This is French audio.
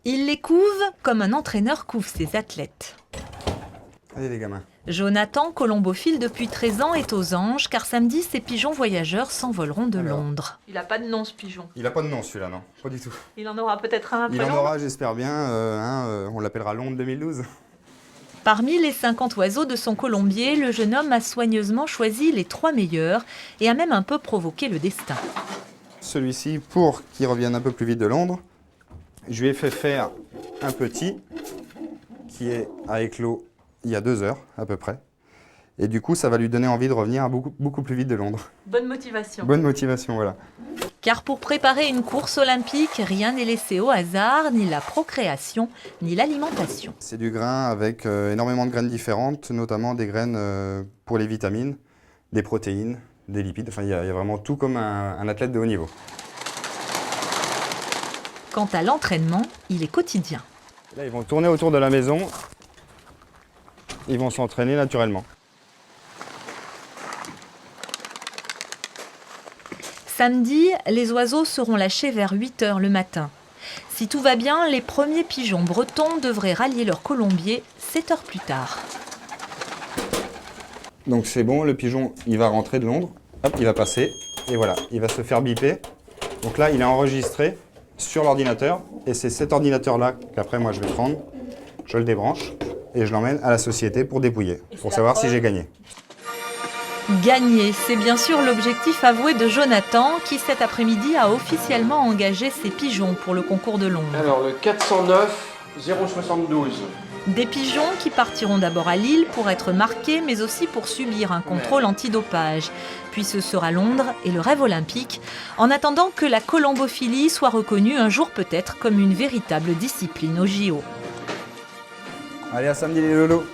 Il les couve comme un entraîneur couve ses athlètes. Allez les gamins. Jonathan, colombophile depuis 13 ans, est aux anges car samedi, ces pigeons voyageurs s'envoleront de Alors. Londres. Il n'a pas de nom ce pigeon. Il a pas de nom celui-là, non, pas du tout. Il en aura peut-être un Il après en aura, j'espère bien, on l'appellera Londres 2012. Parmi les 50 oiseaux de son colombier, le jeune homme a soigneusement choisi les 3 meilleurs et a même un peu provoqué le destin. Celui-ci, pour qu'il revienne un peu plus vite de Londres, je lui ai fait faire un petit qui a éclos il y a 2 heures à peu près. Et du coup, ça va lui donner envie de revenir beaucoup plus vite de Londres. Bonne motivation. Bonne motivation, voilà. Car pour préparer une course olympique, rien n'est laissé au hasard, ni la procréation, ni l'alimentation. C'est du grain avec énormément de graines différentes, notamment des graines pour les vitamines, des protéines, des lipides. Enfin, il y a vraiment tout comme un athlète de haut niveau. Quant à l'entraînement, il est quotidien. Là, ils vont tourner autour de la maison. Ils vont s'entraîner naturellement. Samedi, les oiseaux seront lâchés vers 8 h le matin. Si tout va bien, les premiers pigeons bretons devraient rallier leur colombier 7 heures plus tard. Donc c'est bon, le pigeon, il va rentrer de Londres. Hop, il va passer. Et voilà, il va se faire biper. Donc là, il est enregistré sur l'ordinateur. Et c'est cet ordinateur-là qu'après, moi, je vais prendre. Je le débranche et je l'emmène à la société pour dépouiller, pour savoir si j'ai gagné. Gagner, c'est bien sûr l'objectif avoué de Jonathan, qui cet après-midi a officiellement engagé ses pigeons pour le concours de Londres. Alors le 409 072. Des pigeons qui partiront d'abord à Lille pour être marqués, mais aussi pour subir un contrôle antidopage. Puis ce sera Londres et le rêve olympique, en attendant que la colombophilie soit reconnue un jour peut-être comme une véritable discipline au JO. Allez, à samedi les lolos.